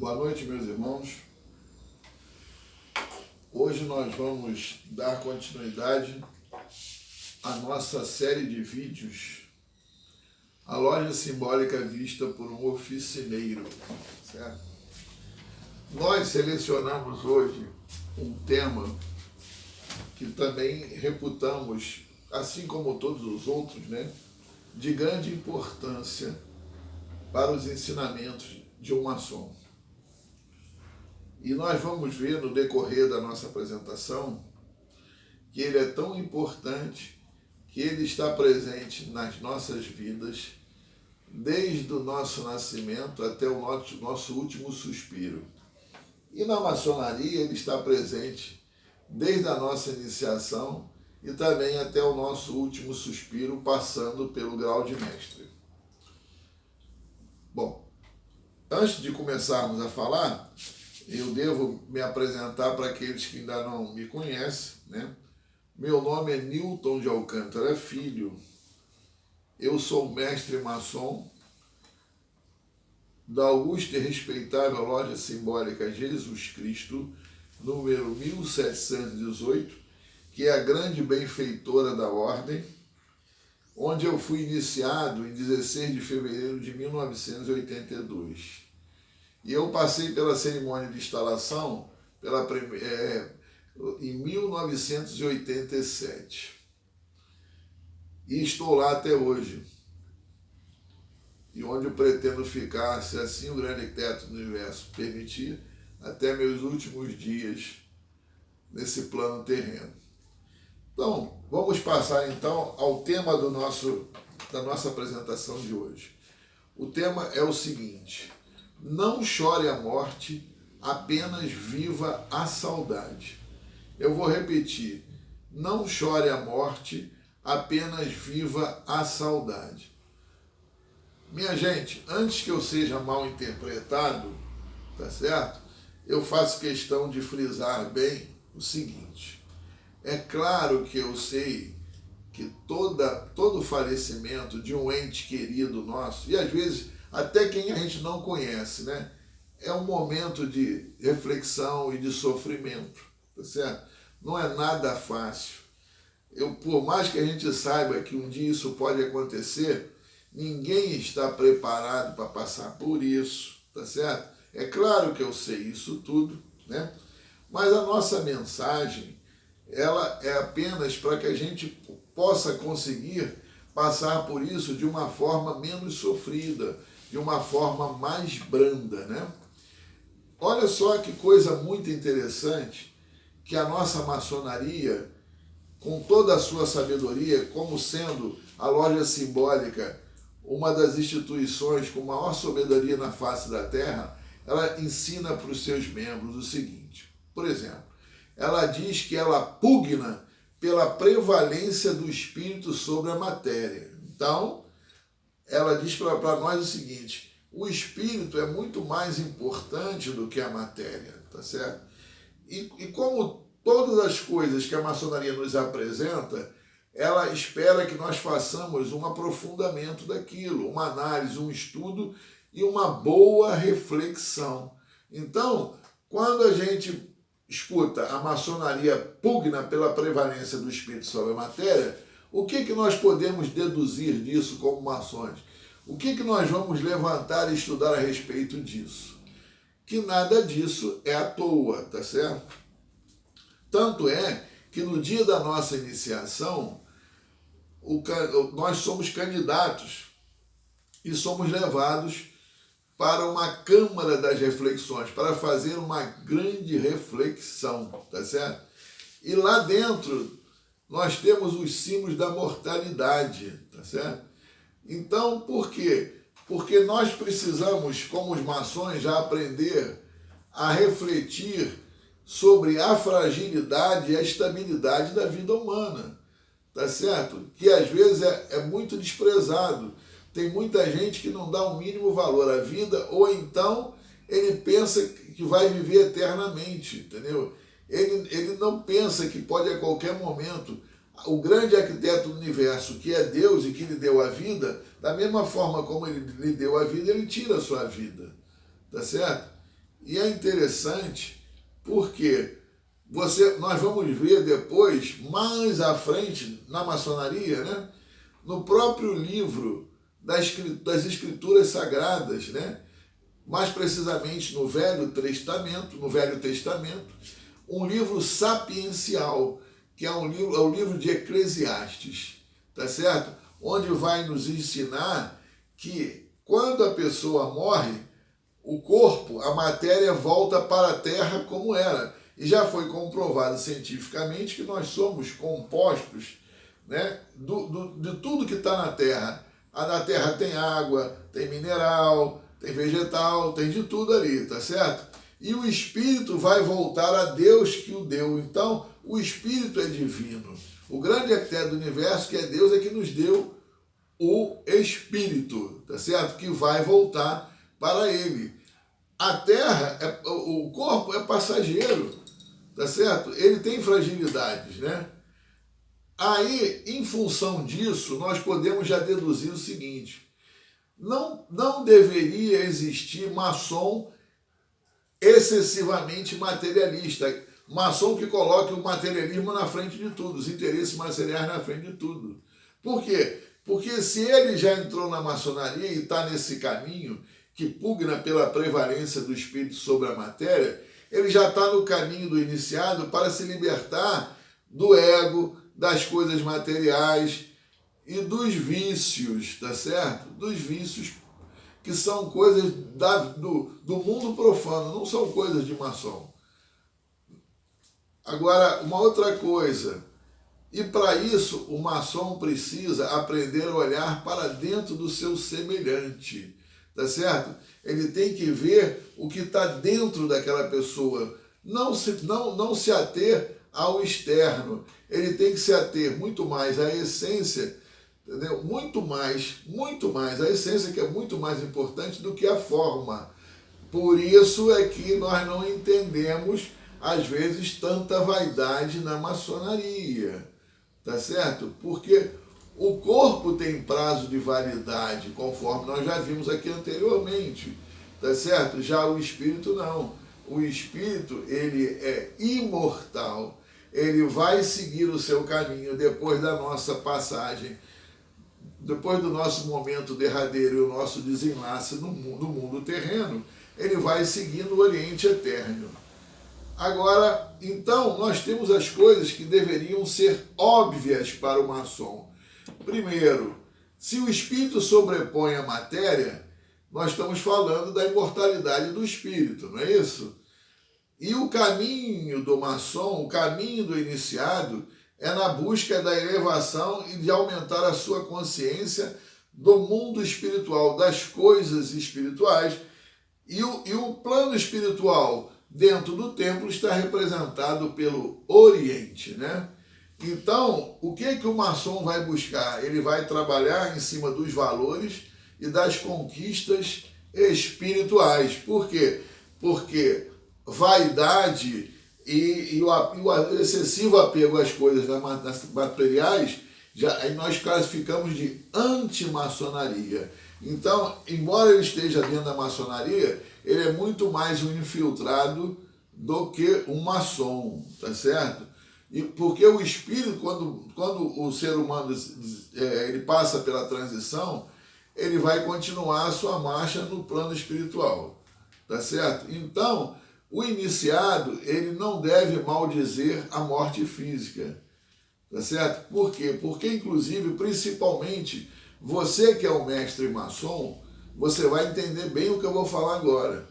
Boa noite, meus irmãos. Hoje nós vamos dar continuidade à nossa série de vídeos, a loja simbólica vista por um oficineiro, certo? Nós selecionamos hoje um tema que também reputamos, assim como todos os outros, de grande importância para os ensinamentos de um maçom. E nós vamos ver no decorrer da nossa apresentação que ele é tão importante que ele está presente nas nossas vidas desde o nosso nascimento até o nosso último suspiro. E na maçonaria ele está presente desde a nossa iniciação e também até o nosso último suspiro, passando pelo grau de mestre. Bom, antes de começarmos a falar, eu devo me apresentar para aqueles que ainda não me conhecem, Meu nome é Newton de Alcântara Filho, eu sou mestre maçom da augusta e respeitável Loja Simbólica Jesus Cristo, número 1718, que é a grande benfeitora da ordem, onde eu fui iniciado em 16 de fevereiro de 1982. E eu passei pela cerimônia de instalação em 1987. E estou lá até hoje. E onde eu pretendo ficar, se assim o grande arquiteto do universo permitir, até meus últimos dias nesse plano terreno. Então, vamos passar então ao tema da nossa apresentação de hoje. O tema é o seguinte: não chore a morte, apenas viva a saudade. Eu vou repetir: não chore a morte, apenas viva a saudade. Minha gente, antes que eu seja mal interpretado, tá certo? Eu faço questão de frisar bem o seguinte: é claro que eu sei que todo falecimento de um ente querido nosso, e às vezes até quem a gente não conhece, é um momento de reflexão e de sofrimento, tá certo? Não é nada fácil. Por mais que a gente saiba que um dia isso pode acontecer, ninguém está preparado para passar por isso, tá certo? É claro que eu sei isso tudo, Mas a nossa mensagem, ela é apenas para que a gente possa conseguir passar por isso de uma forma menos sofrida, de uma forma mais branda, Olha só que coisa muito interessante que a nossa maçonaria, com toda a sua sabedoria, como sendo a loja simbólica uma das instituições com maior sabedoria na face da Terra, ela ensina para os seus membros o seguinte. Por exemplo, ela diz que ela pugna pela prevalência do espírito sobre a matéria. Então, ela diz para nós o seguinte: o espírito é muito mais importante do que a matéria, tá certo? E como todas as coisas que a maçonaria nos apresenta, ela espera que nós façamos um aprofundamento daquilo, uma análise, um estudo e uma boa reflexão. Então, quando a gente escuta a maçonaria pugna pela prevalência do espírito sobre a matéria, o que nós podemos deduzir disso como maçons? O que nós vamos levantar e estudar a respeito disso? Que nada disso é à toa, tá certo? Tanto é que no dia da nossa iniciação, nós somos candidatos e somos levados para uma câmara das reflexões, para fazer uma grande reflexão, tá certo? E lá dentro nós temos os símbolos da mortalidade, tá certo? Então, por quê? Porque nós precisamos, como os maçons, já aprender a refletir sobre a fragilidade e a estabilidade da vida humana, tá certo? Que às vezes é muito desprezado. Tem muita gente que não dá o mínimo valor à vida, ou então ele pensa que vai viver eternamente, entendeu? Ele não pensa que pode a qualquer momento o grande arquiteto do universo, que é Deus e que lhe deu a vida, da mesma forma como ele lhe deu a vida, ele tira a sua vida, tá certo? E é interessante porque nós vamos ver depois, mais à frente, na maçonaria, né? No próprio livro das Escrituras Sagradas, né? Mais precisamente no Velho Testamento, um livro sapiencial, que é o livro de Eclesiastes, tá certo? Onde vai nos ensinar que quando a pessoa morre, o corpo, a matéria volta para a terra como era. E já foi comprovado cientificamente que nós somos compostos, né, de tudo que está na terra. Na terra tem água, tem mineral, tem vegetal, tem de tudo ali, tá certo? E o espírito vai voltar a Deus que o deu. Então, o espírito é divino. O grande arquiteto do universo, que é Deus, é que nos deu o espírito, tá certo? Que vai voltar para ele. A terra, o corpo é passageiro, tá certo? Ele tem fragilidades, né? Aí, em função disso, nós podemos já deduzir o seguinte: não deveria existir maçom excessivamente materialista, maçom que coloque o materialismo na frente de tudo, os interesses materiais na frente de tudo. Por quê? Porque se ele já entrou na maçonaria e está nesse caminho que pugna pela prevalência do espírito sobre a matéria, ele já está no caminho do iniciado para se libertar do ego, das coisas materiais e dos vícios, tá certo? Dos vícios que são coisas do mundo profano, não são coisas de maçom. Agora, uma outra coisa, e para isso o maçom precisa aprender a olhar para dentro do seu semelhante, tá certo? Ele tem que ver o que está dentro daquela pessoa, não se ater ao externo. Ele tem que se ater muito mais à essência, entendeu? Muito mais. A essência, que é muito mais importante do que a forma. Por isso é que nós não entendemos, às vezes, tanta vaidade na maçonaria, tá certo? Porque o corpo tem prazo de validade, conforme nós já vimos aqui anteriormente, tá certo? Já o espírito não. O espírito, ele é imortal. Ele vai seguir o seu caminho depois da nossa passagem, depois do nosso momento derradeiro e o nosso desenlace no mundo terreno. Ele vai seguir no Oriente Eterno. Agora, então, nós temos as coisas que deveriam ser óbvias para o maçom. Primeiro, se o espírito sobrepõe a matéria, nós estamos falando da imortalidade do espírito, não é isso? E o caminho do maçom, o caminho do iniciado, é na busca da elevação e de aumentar a sua consciência do mundo espiritual, das coisas espirituais. E o plano espiritual dentro do templo está representado pelo Oriente, né? Então, o que o maçom vai buscar? Ele vai trabalhar em cima dos valores e das conquistas espirituais. Por quê? Porque vaidade e o excessivo apego às coisas materiais, aí nós classificamos de antimaçonaria. Então, embora ele esteja dentro da maçonaria, ele é muito mais um infiltrado do que um maçom, tá certo? E porque o espírito, quando o ser humano ele passa pela transição, ele vai continuar a sua marcha no plano espiritual, tá certo? Então, o iniciado, ele não deve maldizer a morte física, tá certo? Por quê? Porque, inclusive, principalmente, você que é um mestre maçom, você vai entender bem o que eu vou falar agora.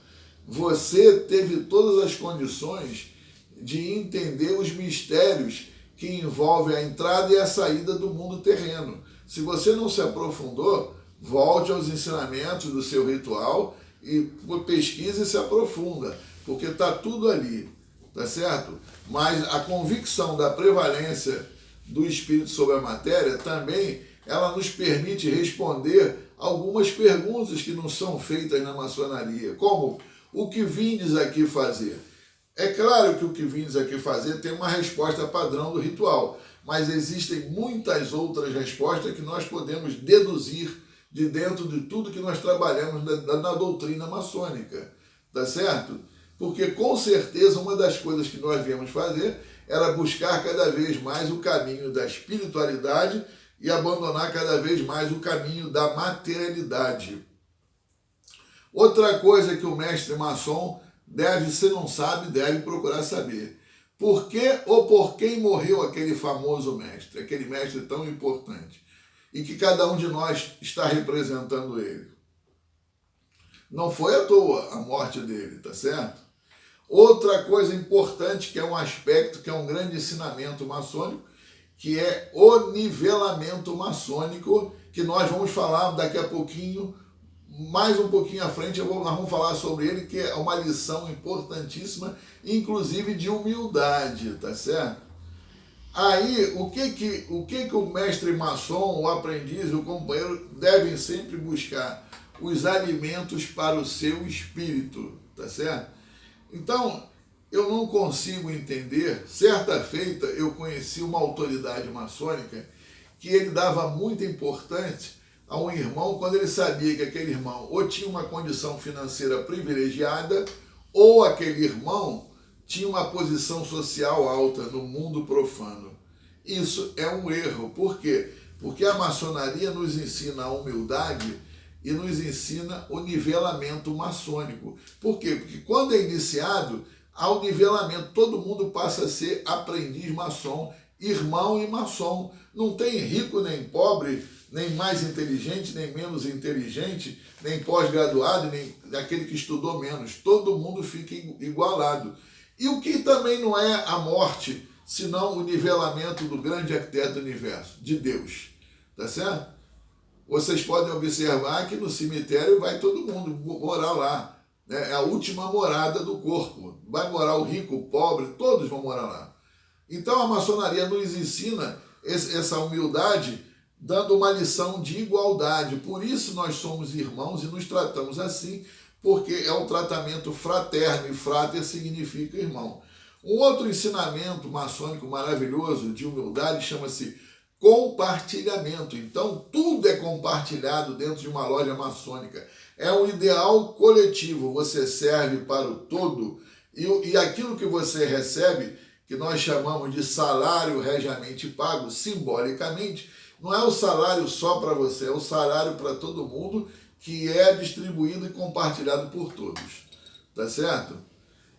Você teve todas as condições de entender os mistérios que envolvem a entrada e a saída do mundo terreno. Se você não se aprofundou, volte aos ensinamentos do seu ritual e pesquise e se aprofunda, porque está tudo ali, tá certo? Mas a convicção da prevalência do espírito sobre a matéria também, ela nos permite responder algumas perguntas que não são feitas na maçonaria, como o que vindes aqui fazer? É claro que o que vindes aqui fazer tem uma resposta padrão do ritual, mas existem muitas outras respostas que nós podemos deduzir de dentro de tudo que nós trabalhamos na doutrina maçônica, tá certo? Porque com certeza uma das coisas que nós viemos fazer era buscar cada vez mais o caminho da espiritualidade e abandonar cada vez mais o caminho da materialidade. Outra coisa que o mestre maçom deve, se não sabe, deve procurar saber. Por que ou por quem morreu aquele famoso mestre, aquele mestre tão importante, e que cada um de nós está representando ele? Não foi à toa a morte dele, tá certo? Outra coisa importante, que é um aspecto, que é um grande ensinamento maçônico, que é o nivelamento maçônico, que nós vamos falar daqui a pouquinho, mais um pouquinho à frente, nós vamos falar sobre ele, que é uma lição importantíssima, inclusive de humildade, tá certo? Aí, o que o mestre maçom, o aprendiz, o companheiro devem sempre buscar? Os alimentos para o seu espírito, tá certo? Então, eu não consigo entender. Certa feita, eu conheci uma autoridade maçônica que ele dava muita importância a um irmão quando ele sabia que aquele irmão ou tinha uma condição financeira privilegiada ou aquele irmão tinha uma posição social alta no mundo profano. Isso é um erro. Por quê? Porque a maçonaria nos ensina a humildade e nos ensina o nivelamento maçônico. Por quê? Porque quando é iniciado, há o nivelamento, todo mundo passa a ser aprendiz maçom, irmão e maçom. Não tem rico nem pobre, nem mais inteligente, nem menos inteligente, nem pós-graduado, nem aquele que estudou menos. Todo mundo fica igualado. E o que também não é a morte, senão o nivelamento do grande arquiteto do universo, de Deus. Tá certo? Vocês podem observar que no cemitério vai todo mundo morar lá. Né? É a última morada do corpo. Vai morar o rico, o pobre, todos vão morar lá. Então a maçonaria nos ensina essa humildade, dando uma lição de igualdade. Por isso nós somos irmãos e nos tratamos assim, porque é um tratamento fraterno, e frater significa irmão. Um outro ensinamento maçônico maravilhoso de humildade chama-se compartilhamento. Então, tudo é compartilhado dentro de uma loja maçônica. É um ideal coletivo, você serve para o todo, e aquilo que você recebe, que nós chamamos de salário regiamente pago, simbolicamente, não é o salário só para você, é o salário para todo mundo, que é distribuído e compartilhado por todos. Tá certo?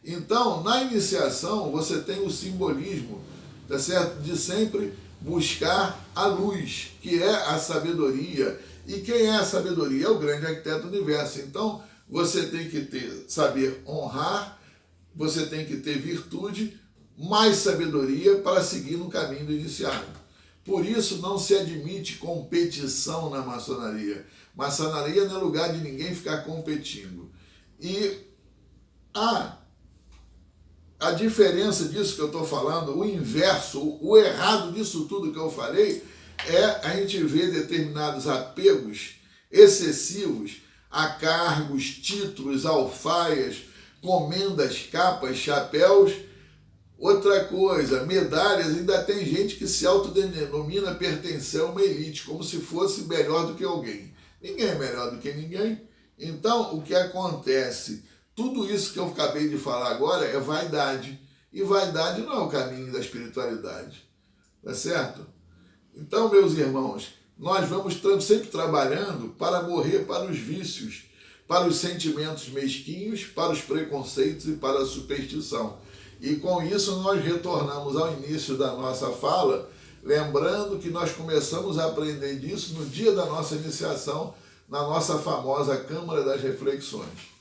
Então, na iniciação, você tem o simbolismo, tá certo? De sempre buscar a luz, que é a sabedoria. E quem é a sabedoria? É o grande arquiteto do universo. Então, você tem que saber honrar, você tem que ter virtude, mais sabedoria para seguir no caminho do iniciado. Por isso, não se admite competição na maçonaria. Maçonaria não é lugar de ninguém ficar competindo. E a diferença disso que eu estou falando, o inverso, o errado disso tudo que eu falei, é a gente ver determinados apegos excessivos a cargos, títulos, alfaias, comendas, capas, chapéus. Outra coisa, medalhas, ainda tem gente que se autodenomina pertencer a uma elite, como se fosse melhor do que alguém. Ninguém é melhor do que ninguém. Então, o que acontece? Tudo isso que eu acabei de falar agora é vaidade. E vaidade não é o caminho da espiritualidade. Tá certo? Então, meus irmãos, nós vamos sempre trabalhando para morrer para os vícios, para os sentimentos mesquinhos, para os preconceitos e para a superstição. E com isso nós retornamos ao início da nossa fala, lembrando que nós começamos a aprender disso no dia da nossa iniciação, na nossa famosa Câmara das Reflexões.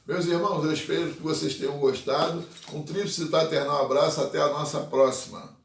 Meus irmãos, eu espero que vocês tenham gostado. Um tríplice fraternal abraço, até a nossa próxima.